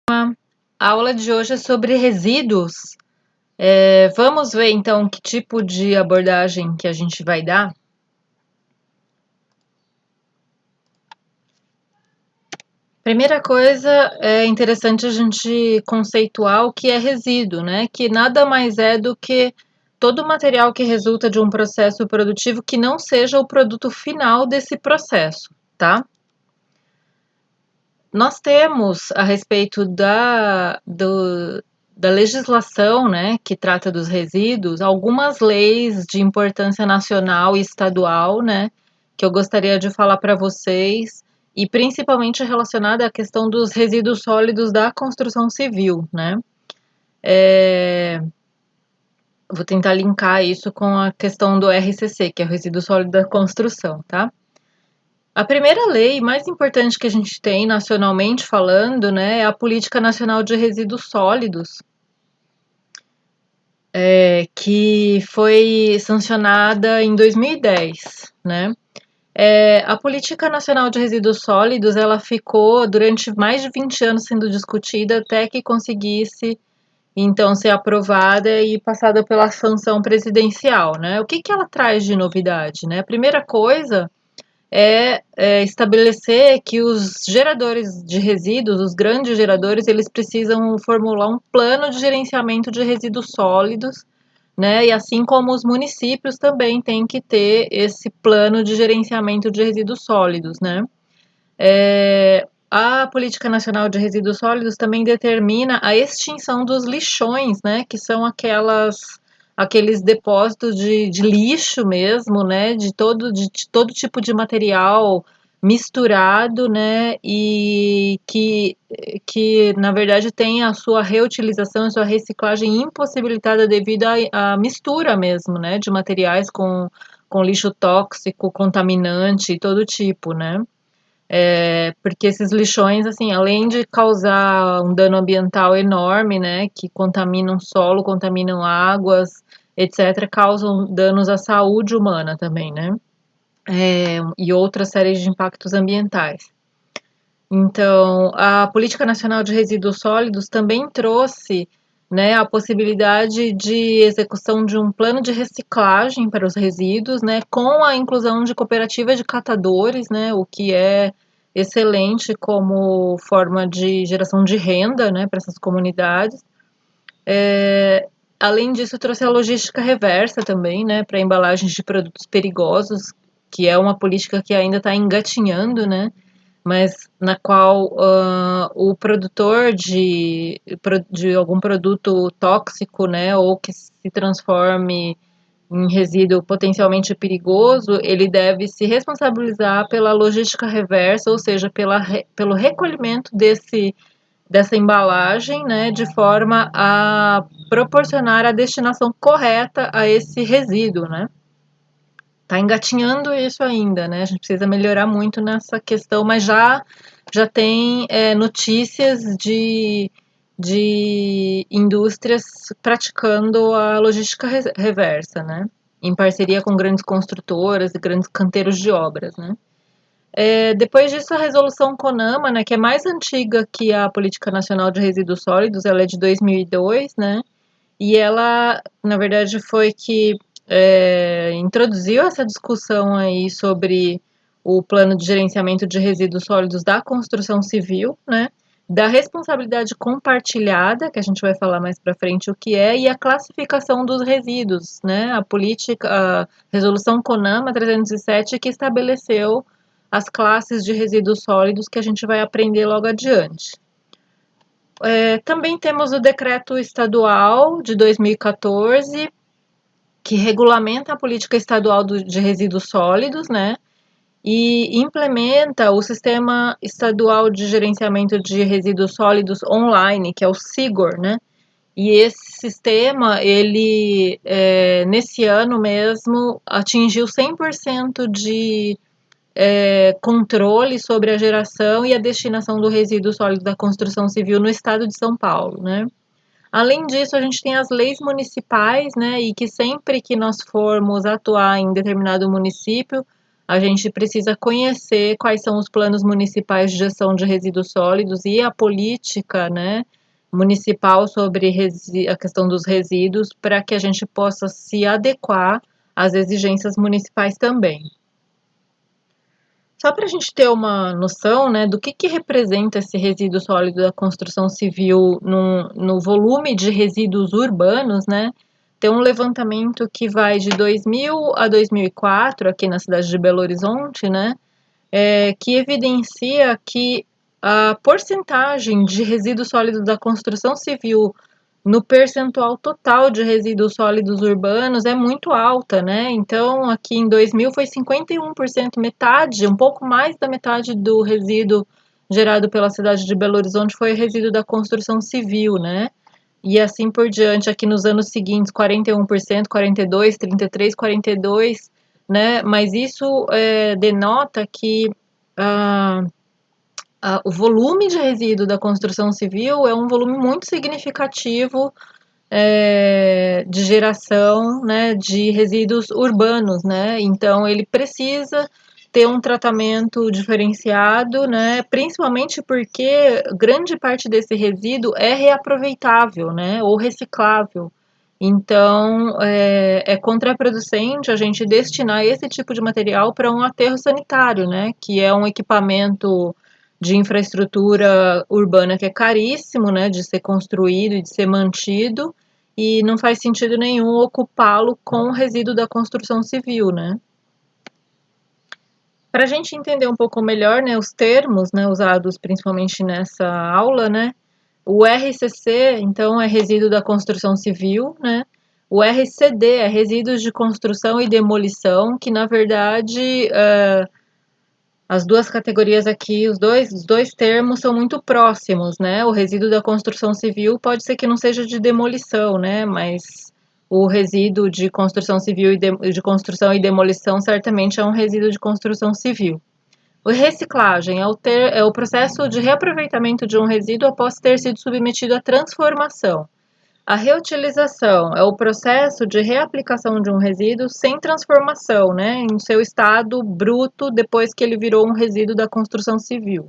A aula de hoje é sobre resíduos. Vamos ver então que tipo de abordagem que a gente vai dar. Primeira coisa, é interessante a gente conceituar o que é resíduo, né? Que nada mais é do que todo material que resulta de um processo produtivo que não seja o produto final desse processo, tá? Nós temos a respeito da legislação, né, que trata dos resíduos, algumas leis de importância nacional e estadual, né, que eu gostaria de falar para vocês, e principalmente relacionada à questão dos resíduos sólidos da construção civil, né. É, vou tentar linkar isso com a questão do RCC, que é o resíduo sólido da construção, tá? A primeira lei mais importante que a gente tem nacionalmente falando, né, é a Política Nacional de Resíduos Sólidos, que foi sancionada em 2010, né? A Política Nacional de Resíduos Sólidos, ela ficou durante mais de 20 anos sendo discutida até que conseguisse, então, ser aprovada e passada pela sanção presidencial, né? O que que ela traz de novidade, né? A primeira coisa é estabelecer que os geradores de resíduos, os grandes geradores, eles precisam formular um plano de gerenciamento de resíduos sólidos, né? E assim como os municípios também têm que ter esse plano de gerenciamento de resíduos sólidos, né? A Política Nacional de Resíduos Sólidos também determina a extinção dos lixões, né? Que são aqueles depósitos de lixo mesmo, né? De todo tipo de material misturado, né? E que na verdade tem a sua reutilização, a sua reciclagem impossibilitada devido à mistura mesmo, né? De materiais com lixo tóxico, contaminante e todo tipo, né? Porque esses lixões, assim, além de causar um dano ambiental enorme, né, que contaminam solo, contaminam águas, etc., causam danos à saúde humana também, né, e outras séries de impactos ambientais. Então, a Política Nacional de Resíduos Sólidos também trouxe, né, a possibilidade de execução de um plano de reciclagem para os resíduos, né, com a inclusão de cooperativas de catadores, né, o que é excelente como forma de geração de renda, né, para essas comunidades. Além disso, trouxe a logística reversa também, né, para embalagens de produtos perigosos, que é uma política que ainda está engatinhando, né, mas na qual o produtor de algum produto tóxico, né, ou que se transforme em resíduo potencialmente perigoso, ele deve se responsabilizar pela logística reversa, ou seja, pelo recolhimento dessa embalagem, né, de forma a proporcionar a destinação correta a esse resíduo, né? Tá engatinhando isso ainda, né? A gente precisa melhorar muito nessa questão, mas já tem notícias de indústrias praticando a logística reversa, né? Em parceria com grandes construtoras e grandes canteiros de obras, né? Depois disso, a resolução CONAMA, né, que é mais antiga que a Política Nacional de Resíduos Sólidos, ela é de 2002, né? E ela, na verdade, foi que introduziu essa discussão aí sobre o plano de gerenciamento de resíduos sólidos da construção civil, né? Da responsabilidade compartilhada, que a gente vai falar mais para frente o que é, e a classificação dos resíduos, né? A resolução CONAMA 307 que estabeleceu as classes de resíduos sólidos que a gente vai aprender logo adiante. Também temos o decreto estadual de 2014, que regulamenta a política estadual de resíduos sólidos, né? E implementa o Sistema Estadual de Gerenciamento de Resíduos Sólidos Online, que é o SIGOR, né? E esse sistema, ele, nesse ano mesmo, atingiu 100% de controle sobre a geração e a destinação do resíduo sólido da construção civil no estado de São Paulo, né? Além disso, a gente tem as leis municipais, né? E que sempre que nós formos atuar em determinado município, a gente precisa conhecer quais são os planos municipais de gestão de resíduos sólidos e a política, né, municipal sobre a questão dos resíduos, para que a gente possa se adequar às exigências municipais também. Só para a gente ter uma noção, né, do que representa esse resíduo sólido da construção civil no volume de resíduos urbanos, né? Tem um levantamento que vai de 2000 a 2004, aqui na cidade de Belo Horizonte, né? Que evidencia que a porcentagem de resíduos sólidos da construção civil no percentual total de resíduos sólidos urbanos é muito alta, né? Então, aqui em 2000 foi 51%, metade, um pouco mais da metade do resíduo gerado pela cidade de Belo Horizonte foi resíduo da construção civil, né? E assim por diante, aqui nos anos seguintes, 41%, 42%, 33%, 42%, né? Mas isso denota que ah, o volume de resíduo da construção civil é um volume muito significativo de geração, né, de resíduos urbanos, né? Então ele precisa ter um tratamento diferenciado, né? Principalmente porque grande parte desse resíduo é reaproveitável, né? Ou reciclável. Então é contraproducente a gente destinar esse tipo de material para um aterro sanitário, né? Que é um equipamento de infraestrutura urbana que é caríssimo, né, de ser construído e de ser mantido, e não faz sentido nenhum ocupá-lo com o resíduo da construção civil, né. Para a gente entender um pouco melhor, né, os termos, né, usados principalmente nessa aula, né, o RCC, então, é resíduo da construção civil, né, o RCD é resíduos de construção e demolição, que na verdade as duas categorias aqui, os dois termos são muito próximos, né? O resíduo da construção civil pode ser que não seja de demolição, né? Mas o resíduo de construção civil e de construção e demolição certamente é um resíduo de construção civil. O reciclagem é o processo de reaproveitamento de um resíduo após ter sido submetido à transformação. A reutilização é o processo de reaplicação de um resíduo sem transformação, né, em seu estado bruto depois que ele virou um resíduo da construção civil.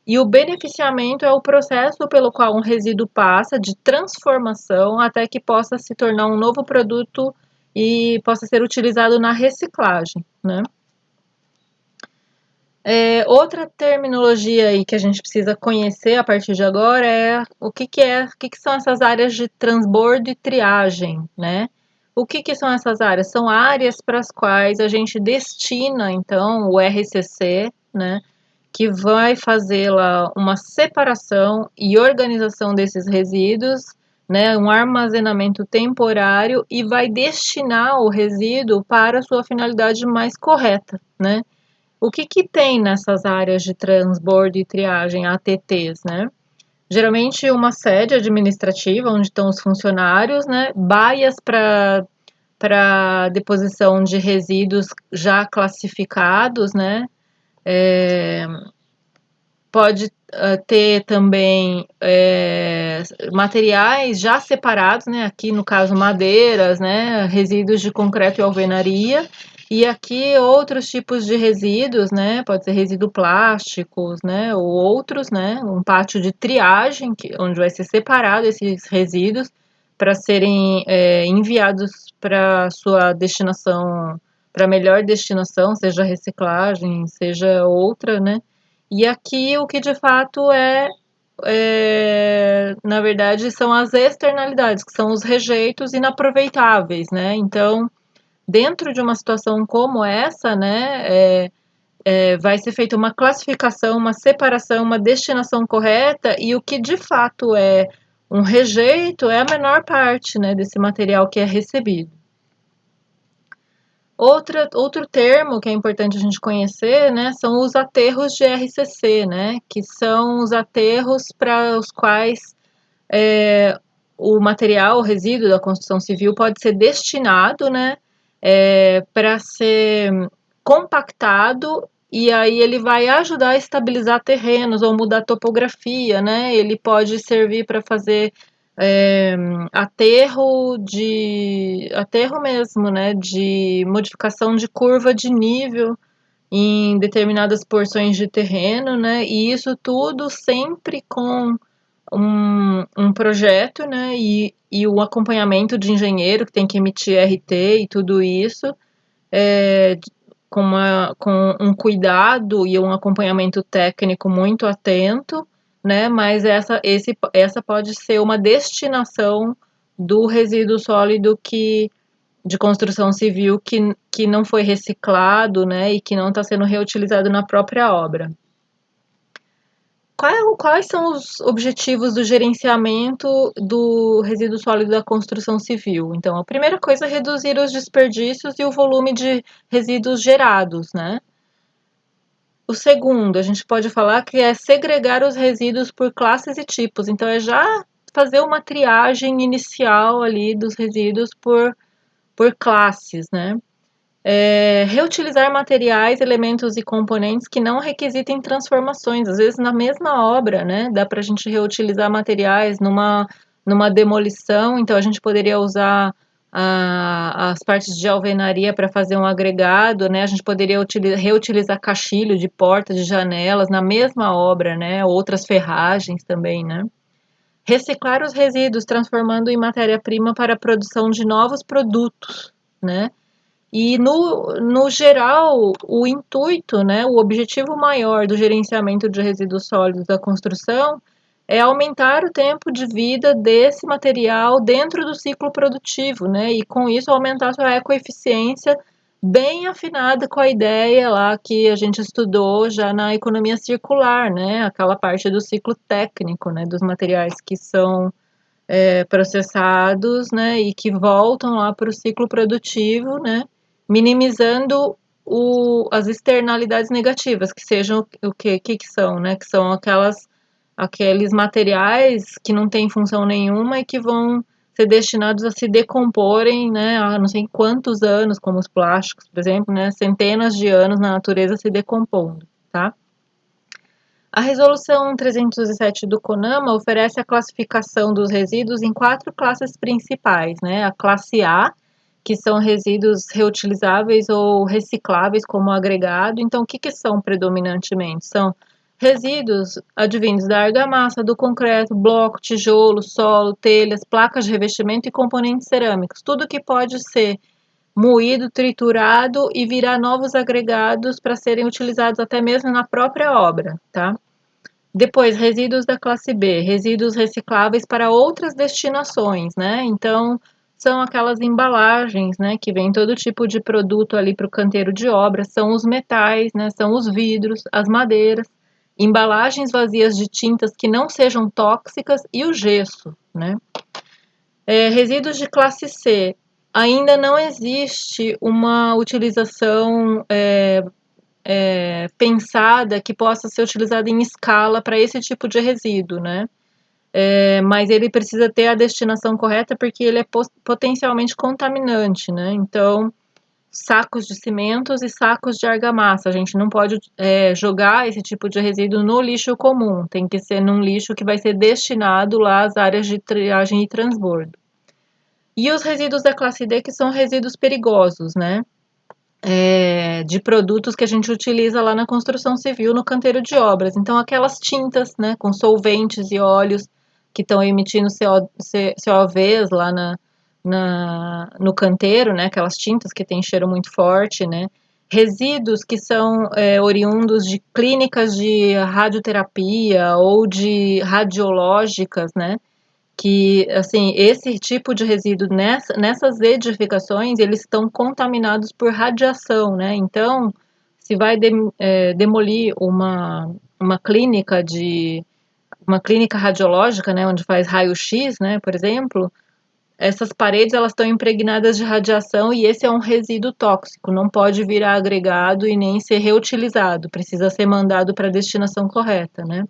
E o beneficiamento é o processo pelo qual um resíduo passa de transformação até que possa se tornar um novo produto e possa ser utilizado na reciclagem, né? Outra terminologia aí que a gente precisa conhecer a partir de agora é o que são essas áreas de transbordo e triagem, né? O que são essas áreas? São áreas para as quais a gente destina, então, o RCC, né? Que vai fazer lá uma separação e organização desses resíduos, né? Um armazenamento temporário e vai destinar o resíduo para a sua finalidade mais correta, né? O que tem nessas áreas de transbordo e triagem, ATTs, né? Geralmente uma sede administrativa, onde estão os funcionários, né? Baias para deposição de resíduos já classificados, né? Pode ter também materiais já separados, né? Aqui no caso madeiras, né? Resíduos de concreto e alvenaria. E aqui outros tipos de resíduos, né? Pode ser resíduo plásticos, né? Ou outros, né? Um pátio de triagem, onde vai ser separado esses resíduos para serem enviados para sua destinação, para melhor destinação, seja reciclagem, seja outra, né? E aqui o que de fato na verdade, são as externalidades, que são os rejeitos inaproveitáveis, né? Então, dentro de uma situação como essa, né, vai ser feita uma classificação, uma separação, uma destinação correta, e o que de fato é um rejeito é a menor parte, né, desse material que é recebido. Outro termo que é importante a gente conhecer, né, são os aterros de RCC, né, que são os aterros para os quais o material, o resíduo da construção civil pode ser destinado, né, para ser compactado e aí ele vai ajudar a estabilizar terrenos ou mudar a topografia, né? Ele pode servir para fazer é, aterro mesmo, né? De modificação de curva de nível em determinadas porções de terreno, né? E isso tudo sempre com um projeto, né? E o acompanhamento de engenheiro que tem que emitir RT e tudo isso, é, com um cuidado e um acompanhamento técnico muito atento, né? Mas essa pode ser uma destinação do resíduo sólido de construção civil que não foi reciclado, né? E que não está sendo reutilizado na própria obra. Quais são os objetivos do gerenciamento do resíduo sólido da construção civil? Então, a primeira coisa é reduzir os desperdícios e o volume de resíduos gerados, né? O segundo, a gente pode falar que é segregar os resíduos por classes e tipos. Então, é já fazer uma triagem inicial ali dos resíduos por classes, né? Reutilizar materiais, elementos e componentes que não requisitem transformações. Às vezes, na mesma obra, né, dá para a gente reutilizar materiais numa demolição. Então, a gente poderia usar as partes de alvenaria para fazer um agregado, né? A gente poderia reutilizar caixilho de portas, de janelas na mesma obra, né? Outras ferragens também, né? Reciclar os resíduos, transformando em matéria-prima para a produção de novos produtos, né? E no geral, o intuito, né, o objetivo maior do gerenciamento de resíduos sólidos da construção é aumentar o tempo de vida desse material dentro do ciclo produtivo, né, e com isso aumentar sua ecoeficiência bem afinada com a ideia lá que a gente estudou já na economia circular, né, aquela parte do ciclo técnico, né, dos materiais que são processados, né, e que voltam lá para o ciclo produtivo, né, minimizando as externalidades negativas, que sejam que são, né, que são aqueles materiais que não têm função nenhuma e que vão ser destinados a se decomporem, né, há não sei quantos anos, como os plásticos, por exemplo, né, centenas de anos na natureza se decompondo, tá? A Resolução 307 do CONAMA oferece a classificação dos resíduos em 4 classes principais, né? A classe A, que são resíduos reutilizáveis ou recicláveis como agregado. Então, o que são predominantemente? São resíduos advindos da argamassa, do concreto, bloco, tijolo, solo, telhas, placas de revestimento e componentes cerâmicos. Tudo que pode ser moído, triturado e virar novos agregados para serem utilizados até mesmo na própria obra, tá? Depois, resíduos da classe B, resíduos recicláveis para outras destinações, né? Então, são aquelas embalagens, né, que vem todo tipo de produto ali para o canteiro de obra, são os metais, né, são os vidros, as madeiras, embalagens vazias de tintas que não sejam tóxicas e o gesso, né? Resíduos de classe C, ainda não existe uma utilização pensada que possa ser utilizada em escala para esse tipo de resíduo, né? Mas ele precisa ter a destinação correta porque ele é potencialmente contaminante, né? Então, sacos de cimentos e sacos de argamassa. A gente não pode jogar esse tipo de resíduo no lixo comum, tem que ser num lixo que vai ser destinado lá às áreas de triagem e transbordo. E os resíduos da classe D, que são resíduos perigosos, né? De produtos que a gente utiliza lá na construção civil, no canteiro de obras. Então, aquelas tintas, né, com solventes e óleos que estão emitindo COVs lá no canteiro, né, aquelas tintas que têm cheiro muito forte, né, resíduos que são oriundos de clínicas de radioterapia ou de radiológicas, né, que, assim, esse tipo de resíduo nessas edificações, eles estão contaminados por radiação, né? Então, se vai demolir uma clínica radiológica, né, onde faz raio-x, né, por exemplo, essas paredes elas estão impregnadas de radiação e esse é um resíduo tóxico, não pode virar agregado e nem ser reutilizado, precisa ser mandado para a destinação correta, né?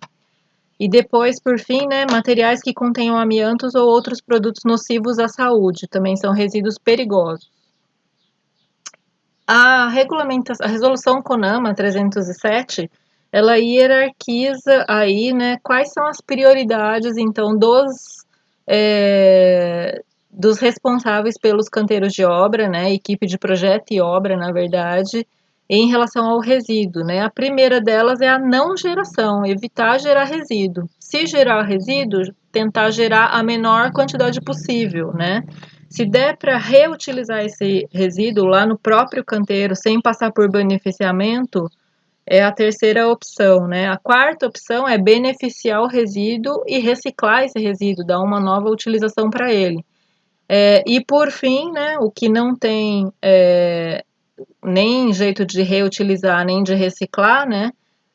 E depois, por fim, né, materiais que contenham amiantos ou outros produtos nocivos à saúde, também são resíduos perigosos. A resolução CONAMA 307, ela hierarquiza aí, né, quais são as prioridades, então, dos responsáveis pelos canteiros de obra, né, equipe de projeto e obra, na verdade, em relação ao resíduo, né? A primeira delas é a não geração, evitar gerar resíduo. Se gerar resíduo, tentar gerar a menor quantidade possível, né? Se der para reutilizar esse resíduo lá no próprio canteiro, sem passar por beneficiamento, é a terceira opção, né? A quarta opção é beneficiar o resíduo e reciclar esse resíduo, dar uma nova utilização para ele. E por fim, né, o que não tem nem jeito de reutilizar, nem de reciclar, né?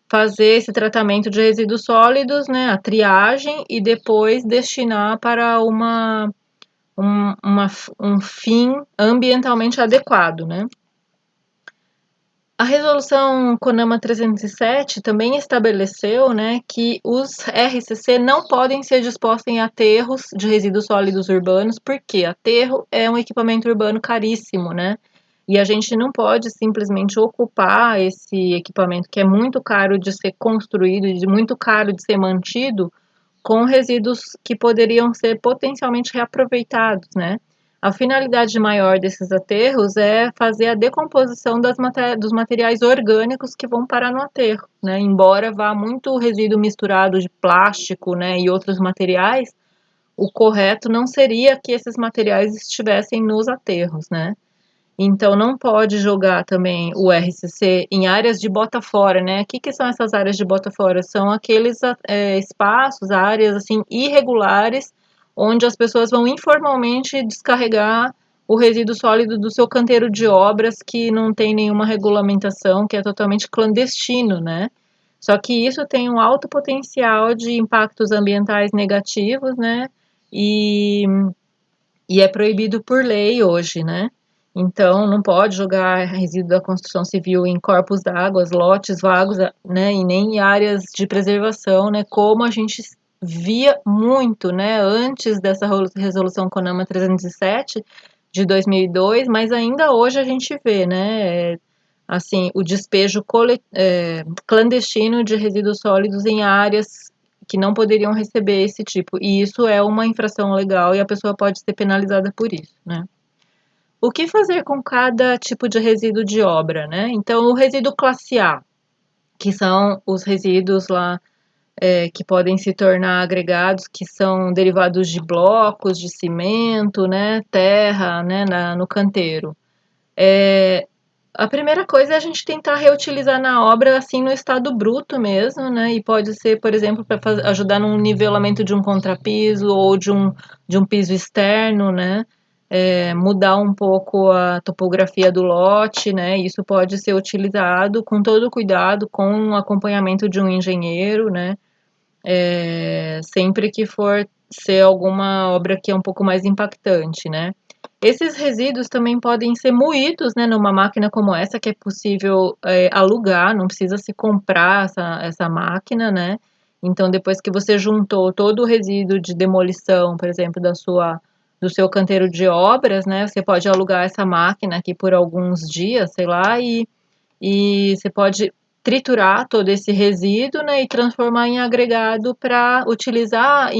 Fazer esse tratamento de resíduos sólidos, né? A triagem e depois destinar para um fim ambientalmente adequado, né? A resolução CONAMA 307 também estabeleceu, né, que os RCC não podem ser dispostos em aterros de resíduos sólidos urbanos, porque aterro é um equipamento urbano caríssimo, né? E a gente não pode simplesmente ocupar esse equipamento que é muito caro de ser construído e muito caro de ser mantido com resíduos que poderiam ser potencialmente reaproveitados, né? A finalidade maior desses aterros é fazer a decomposição dos materiais orgânicos que vão parar no aterro, né? Embora vá muito resíduo misturado de plástico, né, e outros materiais, o correto não seria que esses materiais estivessem nos aterros, né? Então não pode jogar também o RCC em áreas de bota fora, né? O que, que são essas áreas de bota fora? São aqueles espaços, áreas assim irregulares, onde as pessoas vão informalmente descarregar o resíduo sólido do seu canteiro de obras que não tem nenhuma regulamentação, que é totalmente clandestino, né? Só que isso tem um alto potencial de impactos ambientais negativos, né? E e é proibido por lei hoje, né? Então, não pode jogar resíduo da construção civil em corpos d'água, lotes vagos, né? E nem em áreas de preservação, né? Como a gente via muito, né? Antes dessa resolução CONAMA 307 de 2002, mas ainda hoje a gente vê, né? Assim, o despejo clandestino de resíduos sólidos em áreas que não poderiam receber esse tipo. E isso é uma infração legal e a pessoa pode ser penalizada por isso, né? O que fazer com cada tipo de resíduo de obra, né? Então, o resíduo classe A, que são os resíduos lá que podem se tornar agregados, que são derivados de blocos, de cimento, né? Terra, né? No canteiro. A primeira coisa é a gente tentar reutilizar na obra, assim, no estado bruto mesmo, né? E pode ser, por exemplo, para ajudar no nivelamento de um contrapiso ou de um piso externo, né? Mudar um pouco a topografia do lote, né? Isso pode ser utilizado com todo cuidado, com o acompanhamento de um engenheiro, né? Sempre que for ser alguma obra que é um pouco mais impactante, né? Esses resíduos também podem ser moídos, né, numa máquina como essa, que é possível alugar, não precisa se comprar essa máquina, né? Então, depois que você juntou todo o resíduo de demolição, por exemplo, do seu canteiro de obras, né? Você pode alugar essa máquina aqui por alguns dias, sei lá, e você pode triturar todo esse resíduo, né, e transformar em agregado para utilizar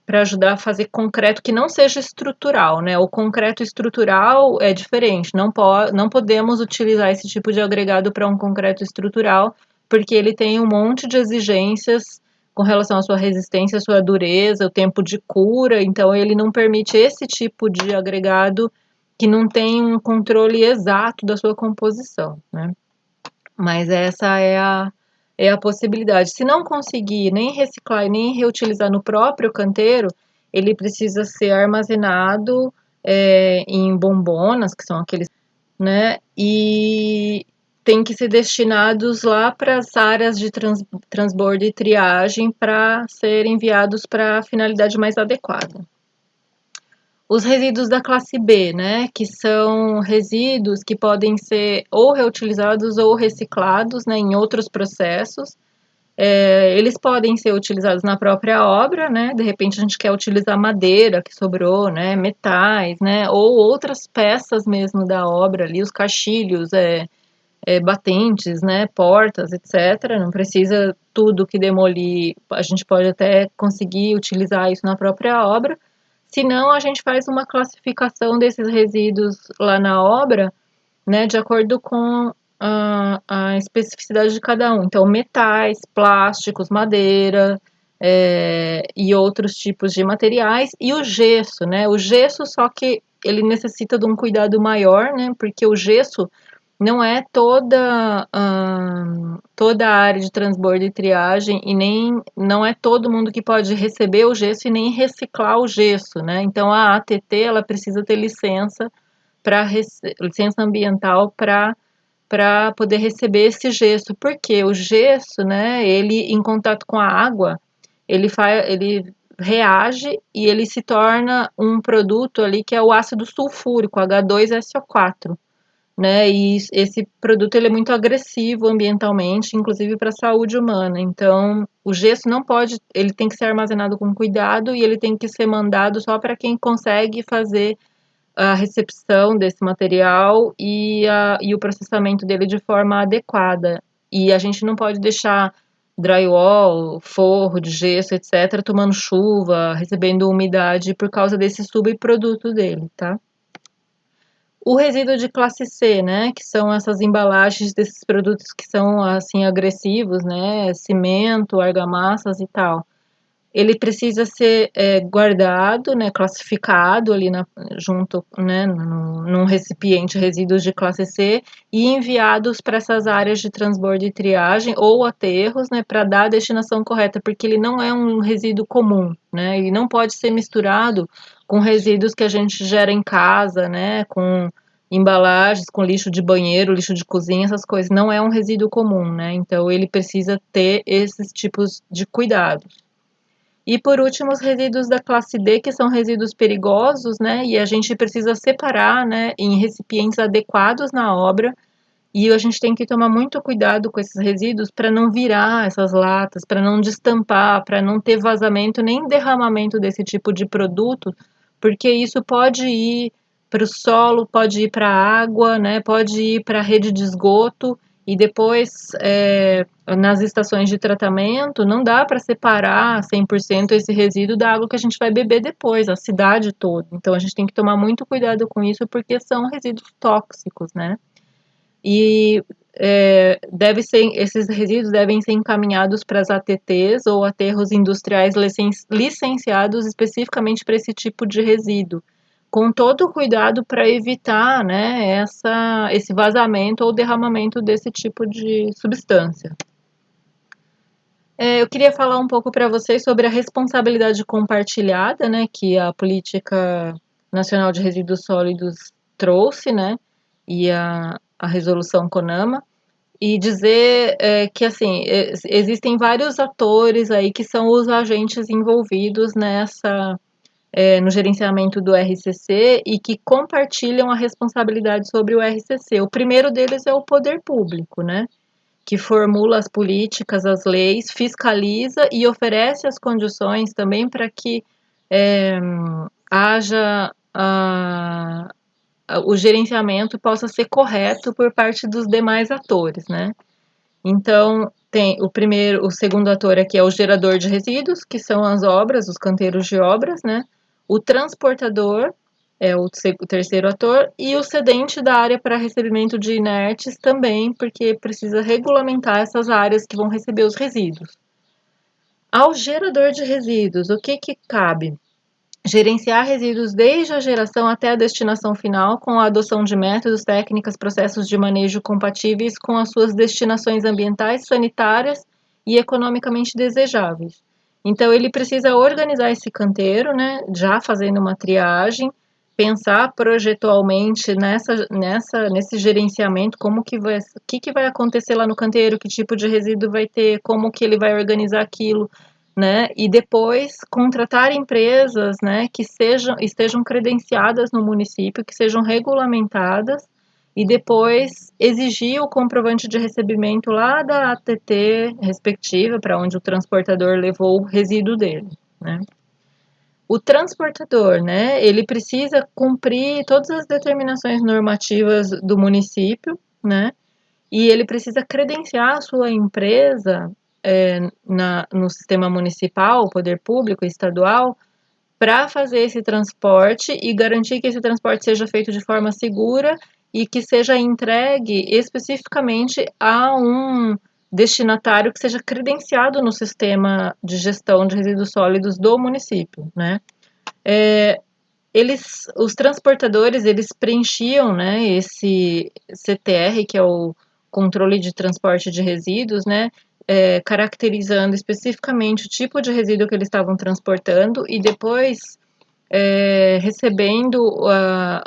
para ajudar a fazer concreto que não seja estrutural, né? O concreto estrutural é diferente, não podemos utilizar esse tipo de agregado para um concreto estrutural, porque ele tem um monte de exigências com relação à sua resistência, à sua dureza, o tempo de cura, então ele não permite esse tipo de agregado que não tem um controle exato da sua composição, né? Mas essa é a possibilidade. Se não conseguir nem reciclar e nem reutilizar no próprio canteiro, ele precisa ser armazenado em bombonas, que são aqueles, né? E tem que ser destinados lá para as áreas de transbordo e triagem para serem enviados para a finalidade mais adequada. Os resíduos da classe B, né, que são resíduos que podem ser ou reutilizados ou reciclados, né, em outros processos. Eles podem ser utilizados na própria obra, né, de repente a gente quer utilizar madeira que sobrou, né, metais, né, ou outras peças mesmo da obra ali, os caixilhos, batentes, né, portas, etc. Não precisa tudo que demolir, a gente pode até conseguir utilizar isso na própria obra. Se não, a gente faz uma classificação desses resíduos lá na obra né, de acordo com a especificidade de cada um. Então, metais, plásticos, madeira, e outros tipos de materiais, e o gesso, né? O gesso, só que ele necessita de um cuidado maior, né? Porque o gesso não é toda a área de transbordo e triagem, e nem não é todo mundo que pode receber o gesso e nem reciclar o gesso, né? Então a ATT ela precisa ter licença para licença ambiental para poder receber esse gesso, porque o gesso, né, ele em contato com a água, ele reage e ele se torna um produto ali que é o ácido sulfúrico, H2SO4, né? E esse produto ele é muito agressivo ambientalmente, inclusive para a saúde humana. Então, o gesso não pode, ele tem que ser armazenado com cuidado e ele tem que ser mandado só para quem consegue fazer a recepção desse material e o processamento dele de forma adequada. E a gente não pode deixar drywall, forro de gesso, etc., tomando chuva, recebendo umidade por causa desse subproduto dele, tá? O resíduo de classe C, né, que são essas embalagens desses produtos que são assim agressivos, né, cimento, argamassas e tal. Ele precisa ser guardado, né, classificado ali junto, né, num recipiente resíduos de classe C e enviados para essas áreas de transbordo e triagem ou aterros, né, para dar a destinação correta, porque ele não é um resíduo comum, né, ele não pode ser misturado com resíduos que a gente gera em casa, né, com embalagens, com lixo de banheiro, lixo de cozinha, essas coisas, não é um resíduo comum, né, então ele precisa ter esses tipos de cuidados. E por último, os resíduos da classe D, que são resíduos perigosos, né? E a gente precisa separar, né, em recipientes adequados na obra. E a gente tem que tomar muito cuidado com esses resíduos para não virar essas latas, para não destampar, para não ter vazamento nem derramamento desse tipo de produto, porque isso pode ir para o solo, pode ir para a água, né? Pode ir para a rede de esgoto e depois nas estações de tratamento não dá para separar 100% esse resíduo da água que a gente vai beber depois, a cidade toda. Então a gente tem que tomar muito cuidado com isso porque são resíduos tóxicos, né? E esses resíduos devem ser encaminhados para as ATTs ou aterros industriais licenciados especificamente para esse tipo de resíduo, com todo o cuidado para evitar, né, esse vazamento ou derramamento desse tipo de substância. Eu queria falar um pouco para vocês sobre a responsabilidade compartilhada, né, que a Política Nacional de Resíduos Sólidos trouxe, né, e a resolução CONAMA, e dizer que assim existem vários atores aí que são os agentes envolvidos no gerenciamento do RCC e que compartilham a responsabilidade sobre o RCC. O primeiro deles é o poder público, né? Que formula as políticas, as leis, fiscaliza e oferece as condições também para que haja o gerenciamento possa ser correto por parte dos demais atores, né? Então, tem o segundo ator aqui é o gerador de resíduos, que são as obras, os canteiros de obras, né? O transportador é o terceiro ator e o cedente da área para recebimento de inertes também, porque precisa regulamentar essas áreas que vão receber os resíduos. Ao gerador de resíduos, o que cabe? Gerenciar resíduos desde a geração até a destinação final, com a adoção de métodos, técnicas, processos de manejo compatíveis com as suas destinações ambientais, sanitárias e economicamente desejáveis. Então, ele precisa organizar esse canteiro, né, já fazendo uma triagem, pensar projetualmente nesse gerenciamento, o que vai acontecer lá no canteiro, que tipo de resíduo vai ter, como que ele vai organizar aquilo, né? E depois contratar empresas, né, que estejam credenciadas no município, que sejam regulamentadas, e depois exigir o comprovante de recebimento lá da ATT respectiva, para onde o transportador levou o resíduo dele, né? O transportador, né, ele precisa cumprir todas as determinações normativas do município, né? E ele precisa credenciar a sua empresa no sistema municipal, poder público, estadual, para fazer esse transporte e garantir que esse transporte seja feito de forma segura e que seja entregue especificamente a um destinatário que seja credenciado no sistema de gestão de resíduos sólidos do município, né? Os transportadores, eles preenchiam, né, esse CTR, que é o controle de transporte de resíduos, né, caracterizando especificamente o tipo de resíduo que eles estavam transportando e depois recebendo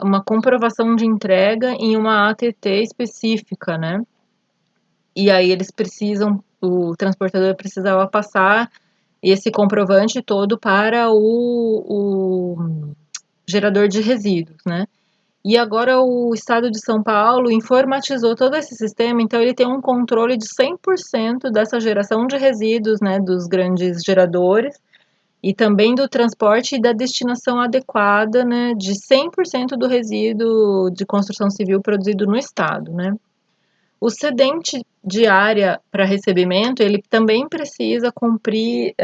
uma comprovação de entrega em uma ATT específica, né? E aí o transportador precisava passar esse comprovante todo para o gerador de resíduos, né? E agora o estado de São Paulo informatizou todo esse sistema, então ele tem um controle de 100% dessa geração de resíduos, né, dos grandes geradores, e também do transporte e da destinação adequada, né, de 100% do resíduo de construção civil produzido no estado, né. O cedente de área para recebimento, ele também precisa cumprir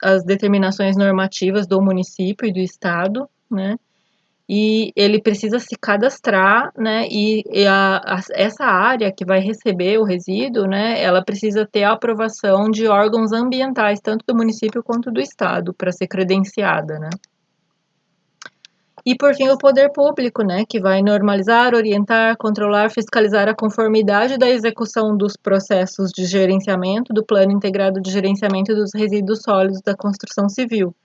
as determinações normativas do município e do estado, né, e ele precisa se cadastrar, né, essa área que vai receber o resíduo, né, ela precisa ter a aprovação de órgãos ambientais, tanto do município quanto do estado, para ser credenciada, né. E por fim o poder público, né, que vai normalizar, orientar, controlar, fiscalizar a conformidade da execução dos processos de gerenciamento do Plano Integrado de Gerenciamento dos Resíduos Sólidos da Construção Civil.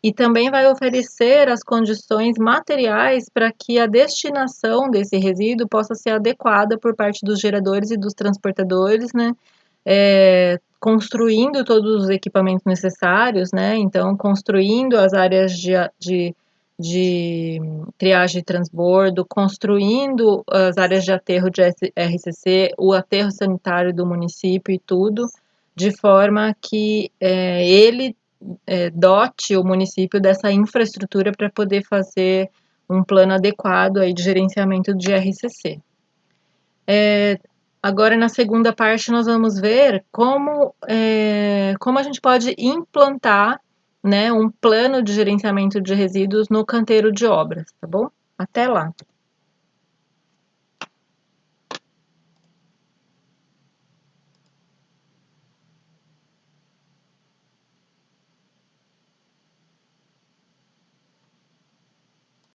E também vai oferecer as condições materiais para que a destinação desse resíduo possa ser adequada por parte dos geradores e dos transportadores, né? Construindo todos os equipamentos necessários, né? Então, construindo as áreas de triagem e transbordo, construindo as áreas de aterro de RCC, o aterro sanitário do município e tudo, de forma que ele dote o município dessa infraestrutura para poder fazer um plano adequado aí de gerenciamento de RCC. Agora, na segunda parte, nós vamos ver como a gente pode implantar, né, um plano de gerenciamento de resíduos no canteiro de obras, tá bom? Até lá!